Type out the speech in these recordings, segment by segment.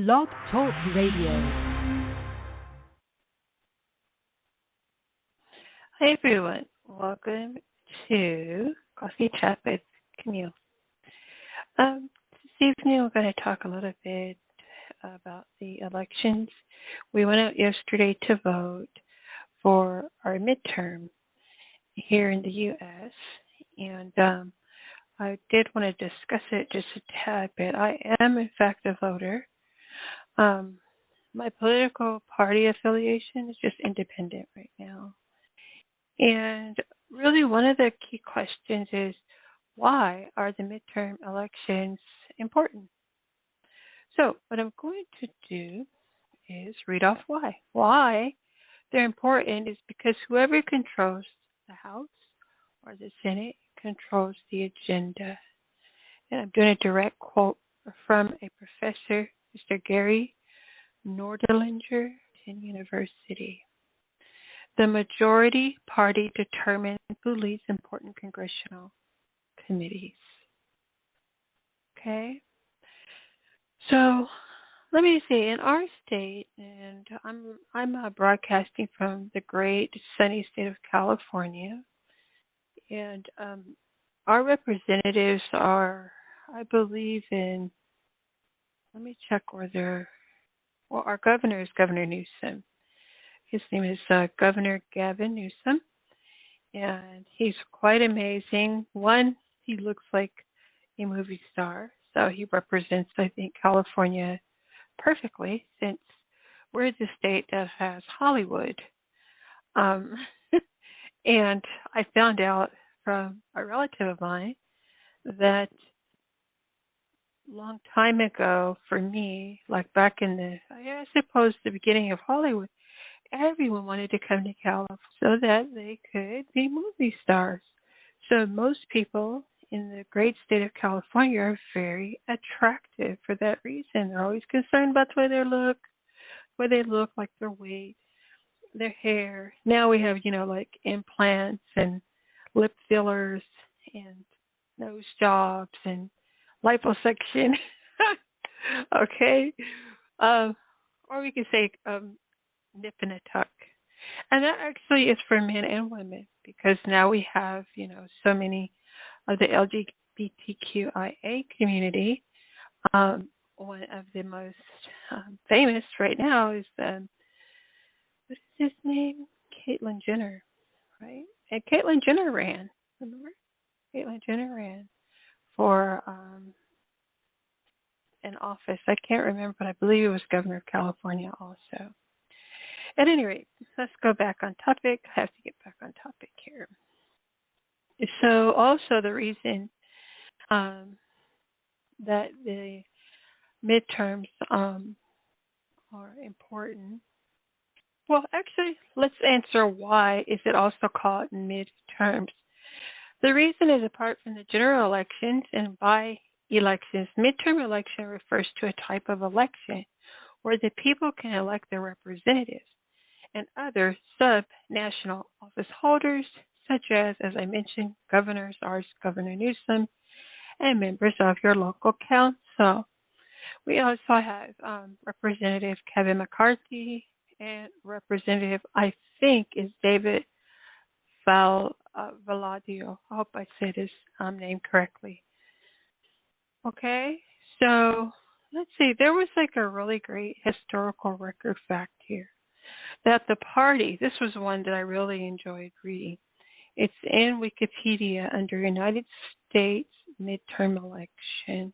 Blog Talk Radio. Hi everyone, welcome to Coffee Chat with Camille. This evening we're going to talk a little bit about the elections. We went out yesterday to vote for our midterm here in the U.S. and I did want to discuss it just a tad bit. I am in fact a voter. My political party affiliation is just independent right now. And really one of the key questions is, why are the midterm elections important? So what I'm going to do is read off why. Why they're important is because whoever controls the House or the Senate controls the agenda. And I'm doing a direct quote from a professor, Mr. Gary Nordlinger, in University. The majority party determines who leads important congressional committees. Okay? So let me see, in our state, and I'm broadcasting from the great sunny state of California, and our representatives are, I believe in, let me check where they're, well, our governor is Governor Newsom. His name is Governor Gavin Newsom, and he's quite amazing. One, he looks like a movie star, so he represents, I think, California perfectly, since we're the state that has Hollywood. And I found out from a relative of mine that long time ago, for me, like back in the, I suppose, the beginning of Hollywood, everyone wanted to come to California so that they could be movie stars. So most people in the great state of California are very attractive for that reason. They're always concerned about the way they look, like their weight, their hair. Now we have, like implants and lip fillers and nose jobs and liposuction. Okay. Or we could say nip and a tuck. And that actually is for men and women, because now we have, so many of the LGBTQIA community. One of the most famous right now is what is his name? Caitlyn Jenner, right? And Caitlyn Jenner ran. Remember? Caitlyn Jenner ran for an office. I can't remember, but I believe it was governor of California also. At any rate, let's go back on topic. I have to get back on topic here. So also the reason that the midterms are important. Well, actually, let's answer why is it also called midterms. The reason is, apart from the general elections and by-elections, midterm election refers to a type of election where the people can elect their representatives and other sub-national office holders, such as I mentioned, governors, ours, Governor Newsom, and members of your local council. We also have Representative Kevin McCarthy and Representative, I think, is David Valadio. I hope I said his name correctly. Okay, so let's see. There was like a really great historical record fact here that the party, this was one that I really enjoyed reading. It's in Wikipedia under United States midterm election.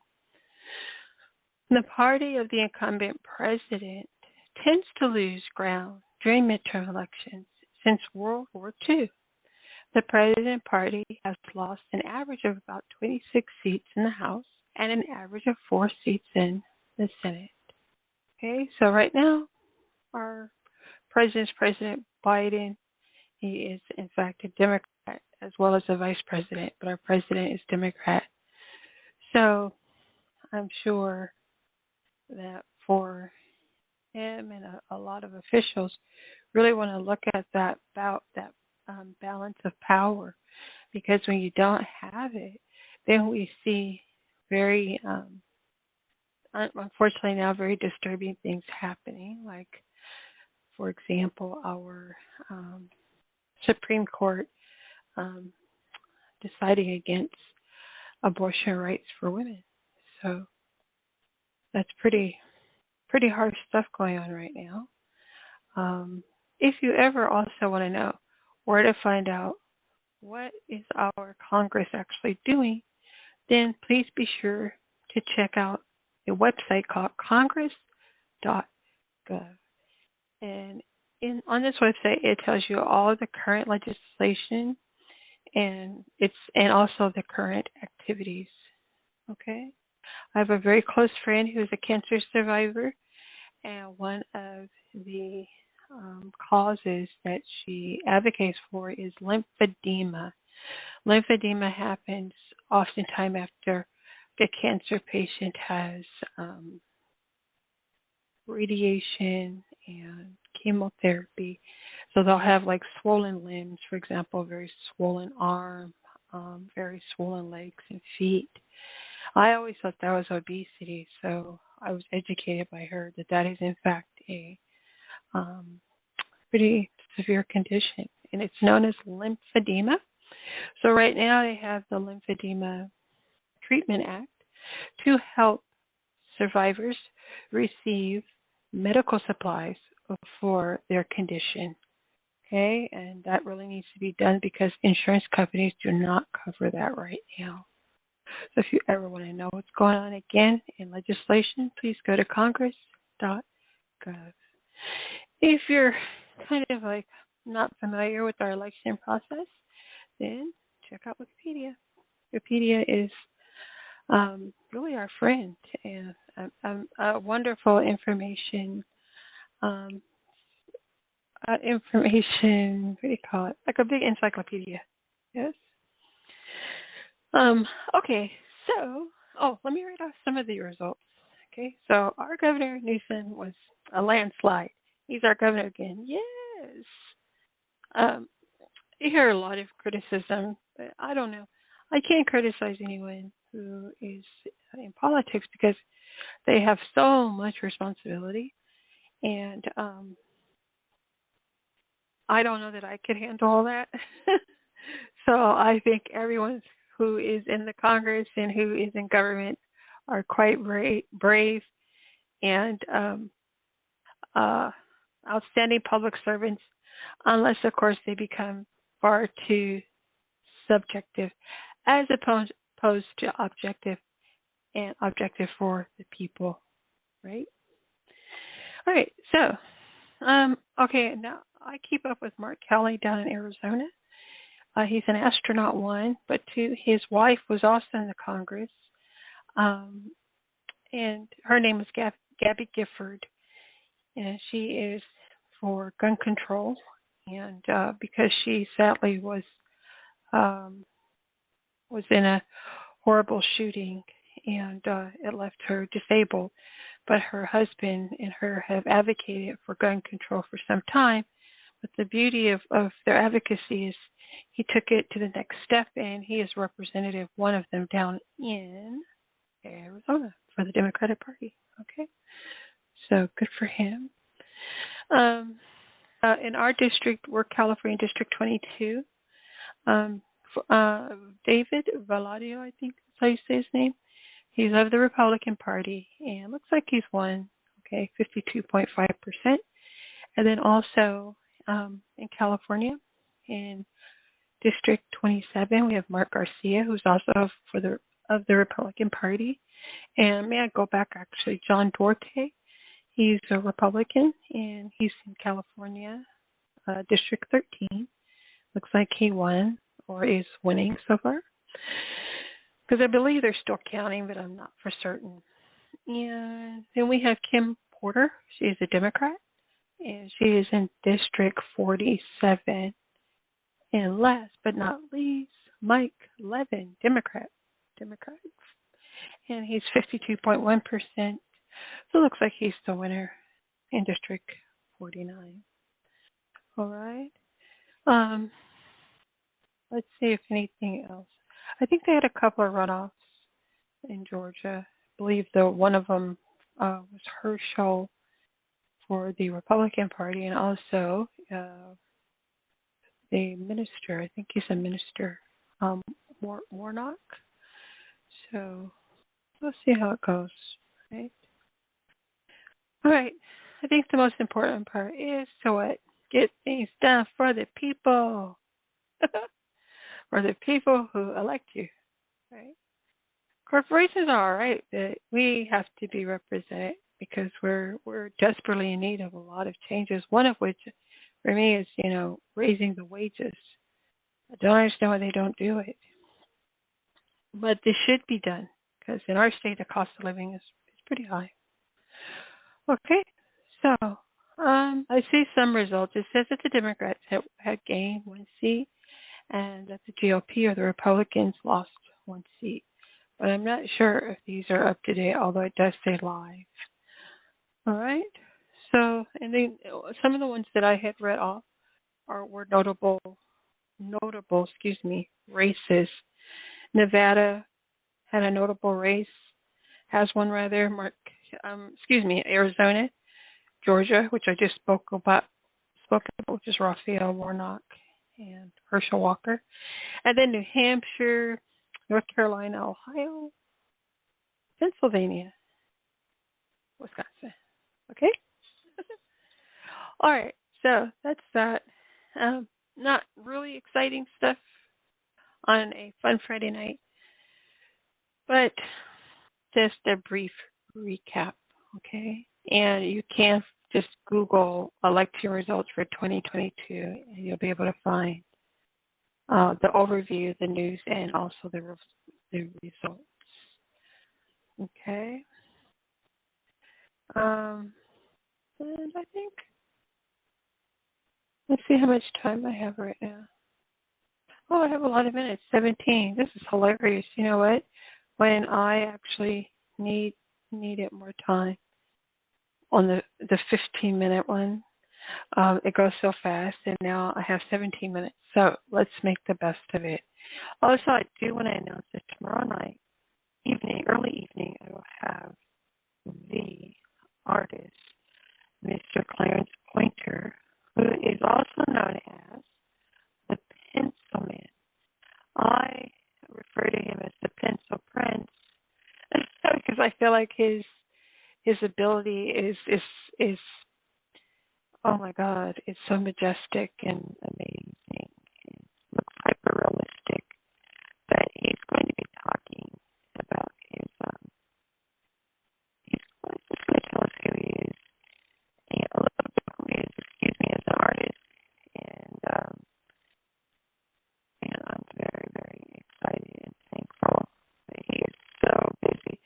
The party of the incumbent president tends to lose ground during midterm elections since World War II. The president party has lost an average of about 26 seats in the House and an average of 4 seats in the Senate. Okay, so right now, our president is President Biden. He is, in fact, a Democrat as well as a vice president, but our president is Democrat. So I'm sure that for him and a lot of officials really want to look at that balance of power, because when you don't have it, then we see very unfortunately now very disturbing things happening. Like, for example, our Supreme Court um, deciding against abortion rights for women. So that's pretty harsh stuff going on right now. If you ever also want to know where to find out what is our Congress actually doing, then please be sure to check out a website called congress.gov. And on this website, it tells you all of the current legislation and also the current activities. Okay, I have a very close friend who is a cancer survivor, and one of the causes that she advocates for is lymphedema. Lymphedema happens oftentimes after the cancer patient has radiation and chemotherapy. So they'll have like swollen limbs, for example, a very swollen arm, very swollen legs and feet. I always thought that was obesity, so I was educated by her that that is in fact a pretty severe condition, and it's known as lymphedema. So right now they have the Lymphedema Treatment Act to help survivors receive medical supplies for their condition. Okay, and that really needs to be done because insurance companies do not cover that right now. So if you ever want to know what's going on again in legislation, please go to congress.gov. If you're kind of like not familiar with our election process, then check out Wikipedia. Wikipedia is really our friend and wonderful information. Information, what do you call it? Like a big encyclopedia. Yes. Okay, so, let me read off some of the results. Okay, so our Governor Newsom was a landslide. He's our governor again. Yes. You hear a lot of criticism, but I don't know. I can't criticize anyone who is in politics because they have so much responsibility, and I don't know that I could handle all that. So I think everyone who is in the Congress and who is in government are quite brave and outstanding public servants, unless, of course, they become far too subjective as opposed to objective and objective for the people, right? All right, so, okay, now I keep up with Mark Kelly down in Arizona. He's an astronaut, one, but two, his wife was also in the Congress, and her name is Gabby Gifford, and she is for gun control, and because she sadly was in a horrible shooting, and it left her disabled, but her husband and her have advocated for gun control for some time. But the beauty of their advocacy is he took it to the next step, and he is representative, one of them, down in Arizona for the Democratic Party. Okay, so good for him. In our district, we're California District 22. David Valadio, I think that's how you say his name. He's of the Republican Party, and looks like he's won, 52.5%. And then also in California, in District 27, we have Mark Garcia, who's also of the Republican Party. And may I go back, actually, John Duarte, he's a Republican, and he's in California, District 13. Looks like he won or is winning so far. Because I believe they're still counting, but I'm not for certain. And then we have Kim Porter. She is a Democrat, and she is in District 47. And last but not least, Mike Levin, Democrat. And he's 52.1%. So it looks like he's the winner in District 49. All right. Let's see if anything else. I think they had a couple of runoffs in Georgia. I believe one of them was Herschel for the Republican Party, and also the minister. I think he's a minister, Warnock. So let's see how it goes. Right. All right. I think the most important part is to what? Get things done for the people. For the people who elect you. Right. Corporations are all right, but we have to be represented because we're desperately in need of a lot of changes. One of which, for me, is raising the wages. I don't understand why they don't do it, but this should be done because in our state the cost of living is pretty high. Okay, so I see some results. It says that the Democrats had gained one seat, and that the GOP or the Republicans lost one seat. But I'm not sure if these are up to date, although it does say live. All right. So, and then some of the ones that I had read off were notable, races. Nevada had a notable race, has one rather. Arizona, Georgia, which I just spoke about, which is Raphael Warnock and Herschel Walker, and then New Hampshire, North Carolina, Ohio, Pennsylvania, Wisconsin. Okay? All right, so that's that. Not really exciting stuff on a fun Friday night, but just a brief recap, okay? And you can just Google election results for 2022, and you'll be able to find the overview, the news, and also the results. Okay. And I think, let's see how much time I have right now. Oh, I have a lot of minutes, 17. This is hilarious. You know what? When I actually needed more time on the 15-minute one, it goes so fast, and now I have 17 minutes. So let's make the best of it. Also, I do want to announce that tomorrow night, early evening, I will have the artist, Mr. Clarence Pointer, who is also known as the Pencil Man. I refer to him as the Pencil Prince because I feel like his ability is oh my God, it's so majestic and amazing. It looks hyper realistic. But he's going to be talking about his he's going to tell us who he is and a little bit who he is, as an artist. And I'm very, very excited and thankful that he is so busy.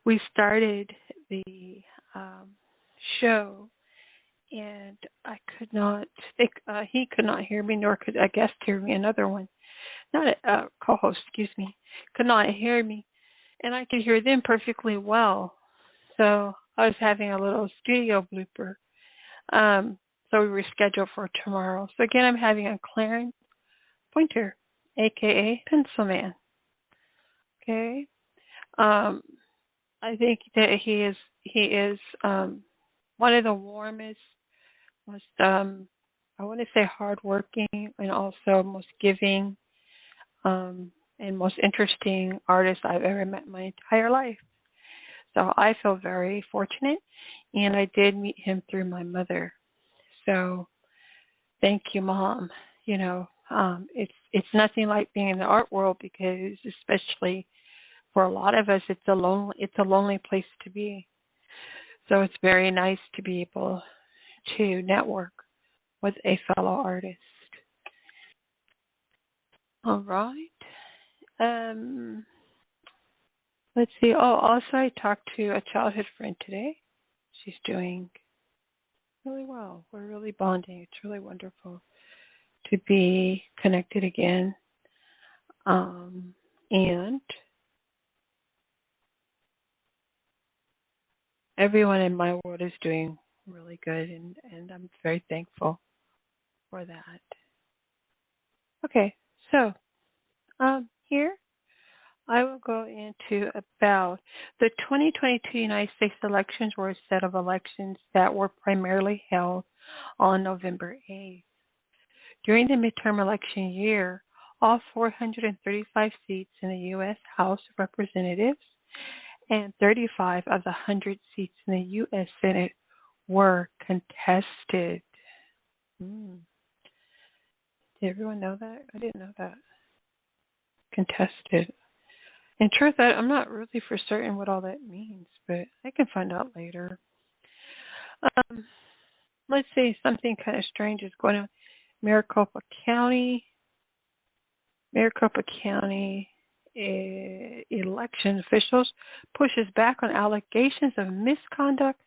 We started the show, and I could not think, he could not hear me, nor could a guest hear me. Another one, not a co-host, could not hear me, and I could hear them perfectly well. So I was having a little studio blooper. So we rescheduled for tomorrow. So again, I'm having a Clarence Pointer, aka Pencil Man. Okay. I think that he is one of the warmest, most I want to say hardworking, and also most giving, and most interesting artist I've ever met in my entire life. So I feel very fortunate, and I did meet him through my mother. So thank you, Mom. It's nothing like being in the art world because, especially for a lot of us, it's a lonely place to be. So it's very nice to be able to network with a fellow artist. All right. Let's see. Oh, also I talked to a childhood friend today. She's doing really well. We're really bonding. It's really wonderful to be connected again. And everyone in my world is doing really good, and I'm very thankful for that. Okay, so here I will go into about the 2022 United States elections were a set of elections that were primarily held on November 8th. During the midterm election year, all 435 seats in the U.S. House of Representatives and 35 of the 100 seats in the U.S. Senate were contested. Did everyone know that? I didn't know that. Contested. In truth, I'm not really for certain what all that means, but I can find out later. Let's see, something kind of strange is going on. Maricopa County election officials pushes back on allegations of misconduct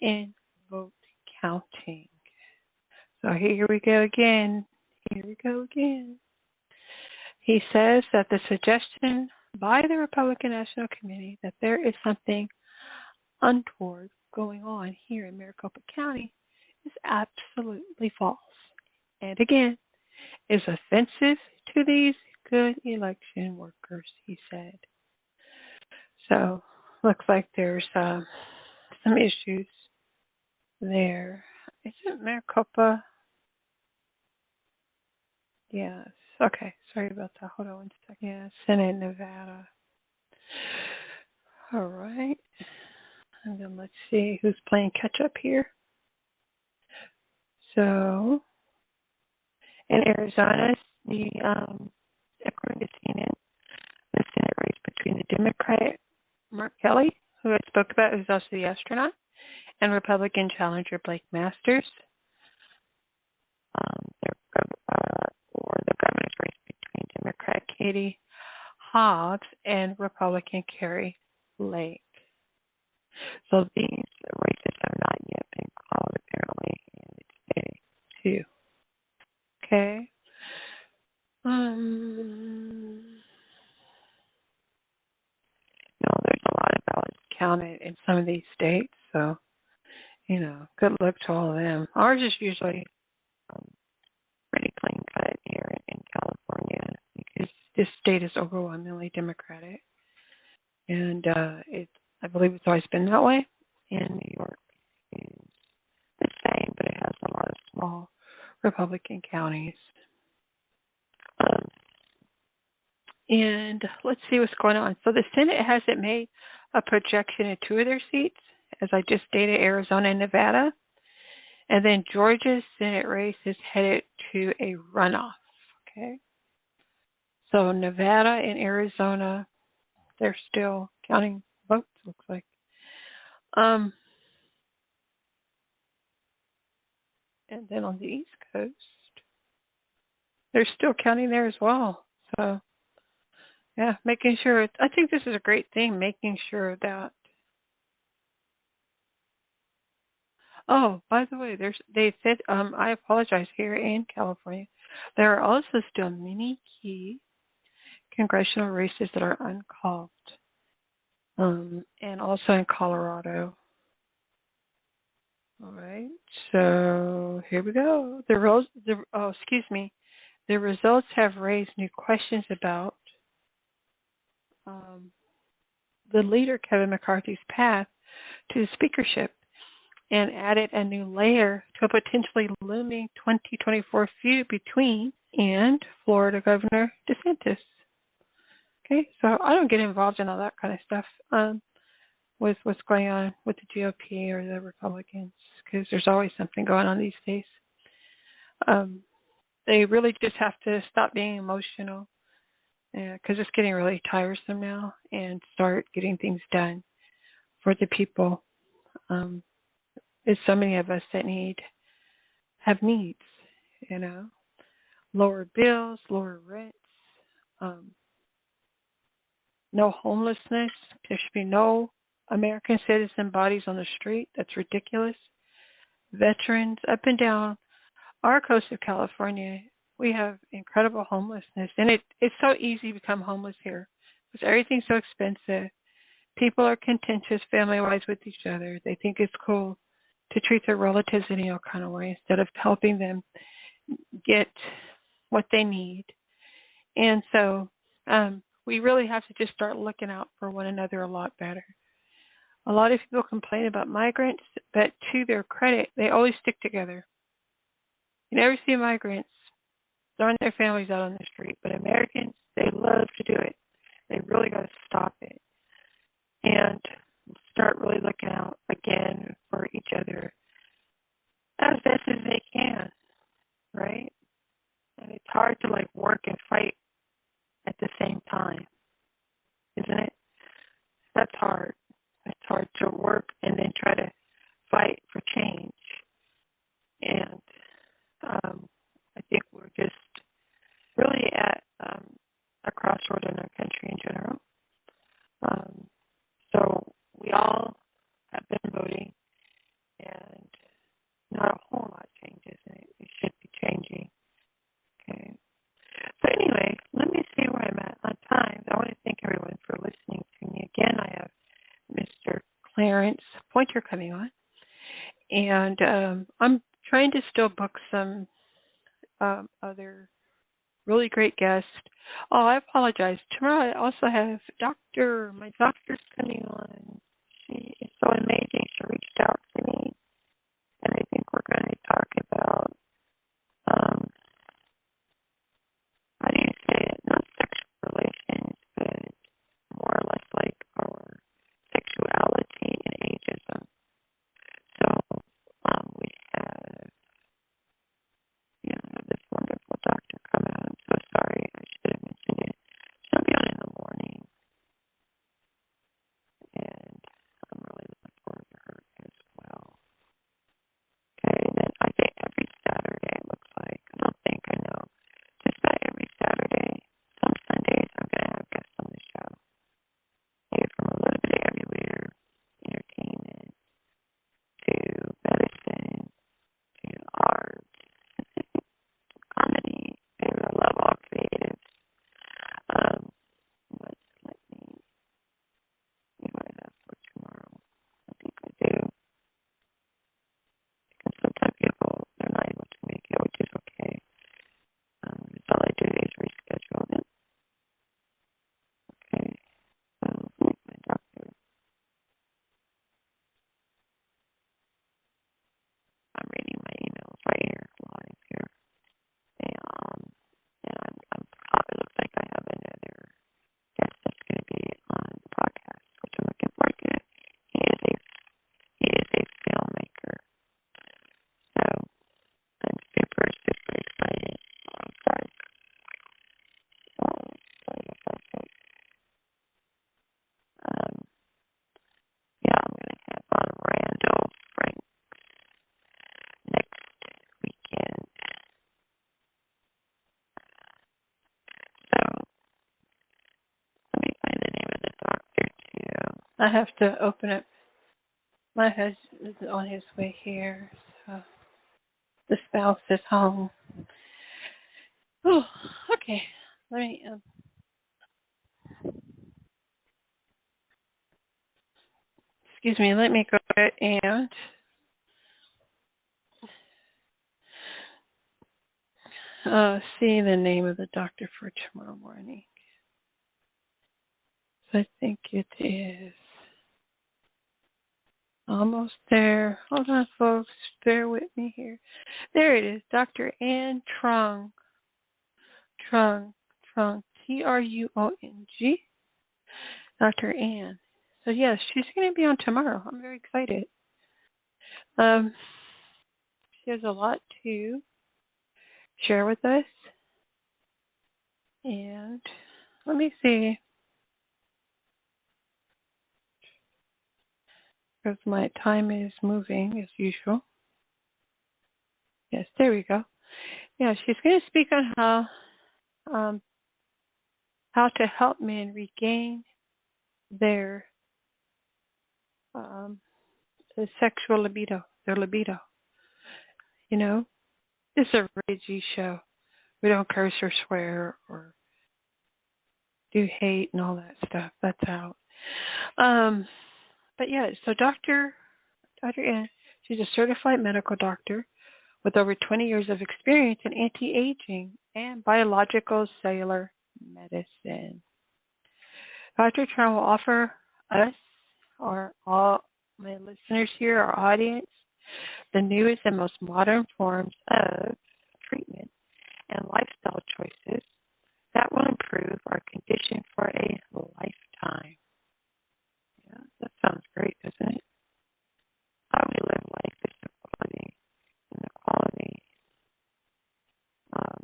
in vote counting. So here we go again. He says that the suggestion by the Republican National Committee that there is something untoward going on here in Maricopa County is absolutely false. And again, is offensive to these good election workers, he said. So, looks like there's some issues there. Isn't Maricopa? Yes. Okay, sorry about that. Hold on one second. Yeah, Senate, Nevada. All right. And then let's see who's playing catch up here. So, in Arizona, according to CNN, the Senate race between the Democrat Mark Kelly, who I spoke about, who's also the astronaut, and Republican challenger Blake Masters. Or the governor's race between Democrat Katie Hobbs and Republican Carrie Lake. So these races have not yet been called, apparently, and it's day 2. Okay. There's a lot of ballots counted in some of these states, so, good luck to all of them. Ours is usually pretty clean cut here in California because this state is overwhelmingly Democratic, and I believe it's always been that way. And New York is the same, but it has a lot of small Republican counties. And let's see what's going on. So the Senate hasn't made a projection in 2 of their seats, as I just stated, Arizona and Nevada. And then Georgia's Senate race is headed to a runoff. Okay. So Nevada and Arizona, they're still counting votes, looks like. And then on the East Coast, they're still counting there as well. So, yeah, making sure. I think this is a great thing, making sure that. Oh, by the way, they said, I apologize, here in California, there are also still many key congressional races that are uncalled, and also in Colorado. All right, so here we go. The results have raised new questions about the leader, Kevin McCarthy's path to the speakership, and added a new layer to a potentially looming 2024 feud between and Florida Governor DeSantis. Okay, so I don't get involved in all that kind of stuff with what's going on with the GOP or the Republicans, because there's always something going on these days. They really just have to stop being emotional, because it's getting really tiresome now, and start getting things done for the people. There's so many of us that have needs, lower bills, lower rents, no homelessness. There should be no American citizen bodies on the street. That's ridiculous. Veterans, up and down our coast of California, we have incredible homelessness, and it's so easy to become homeless here because everything's so expensive. People are contentious family-wise with each other. They think it's cool to treat their relatives in any kind of way instead of helping them get what they need. And so we really have to just start looking out for one another a lot better. A lot of people complain about migrants, but to their credit, they always stick together. You never see migrants throwing their families out on the street, but Americans, they love to do it. They really got to stop it and start really looking out again for each other as best as they can, right? And it's hard to like work and fight at the same time, isn't it? That's hard. It's hard to work and then try to fight for change. And I think we're just really at a crossroad in our country in general. So we all have been voting, and not a whole lot changes, and it should be changing. Okay. So anyway, let me see where I'm at on time. I want to thank everyone for listening to me. Again, I have Mr. Clarence Pointer coming on, and I'm trying to still book some other really great guests. Oh, I apologize. Tomorrow I also have my doctor's coming on. She is so amazing. She reached out to me, and I think we're going to talk about, how do you say it? Not sexual relations, but more or less like our sexuality and ageism. So we have, this wonderful doctor come out. I'm so sorry. I should have mentioned it. She'll be on in the morning, and I'm really looking forward to her as well. Okay, and then I think every Saturday, it looks like, I know, just about every Saturday, some Sundays, I'm going to have guests on the show. Hey, from a little bit of everywhere, entertainment, to medicine, to art, comedy. I love all creatives. But let me see what I have for tomorrow. I think I do. Because sometimes people, they're not able to make it, which is okay. So all I do is reschedule it. Okay. With my doctor. I'm reading my emails right here, live here. And it looks like I have another guest that's going to be on the podcast, which I'm looking forward to. He is a filmmaker, so I'm super, super excited. I'm sorry. I'm going to have on Randall Frank next weekend. So let me find the name of the doctor too. I have to open it. My husband is on his way here, so the spouse is home. Oh, okay. Let me. Excuse me. Let me go ahead and see the name of the doctor for tomorrow morning. So I think it is almost there. Hold on, folks. Bear with me here. There it is. Dr. Ann Trung. Trung. Truong. Dr. Ann. So, yes, she's going to be on tomorrow. I'm very excited. She has a lot to share with us. And let me see. Because my time is moving as usual. Yes, there we go. Yeah, she's going to speak on how to help men regain their sexual libido, their libido. You know, this is a rated G show. We don't curse or swear or do hate and all that stuff. That's out. But yeah, so Dr. Ann, she's a certified medical doctor with over 20 years of experience in anti-aging and biological cellular medicine. Dr. Charm will offer us, or all my listeners here, our audience, the newest and most modern forms of treatment and lifestyle choices that will improve our condition for a lifetime. Yeah, that sounds great, doesn't it? How we live life is the quality, and the quality um,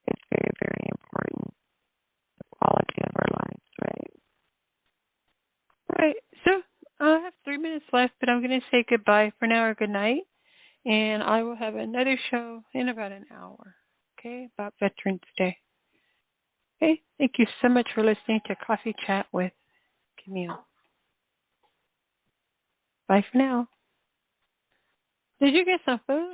is very, very important. The quality of our lives, right? Right. So I have 3 minutes left, but I'm going to say goodbye for now or good night. And I will have another show in about an hour, okay, about Veterans Day. Okay, thank you so much for listening to Coffee Chat with Camille. Bye for now. Did you get some food?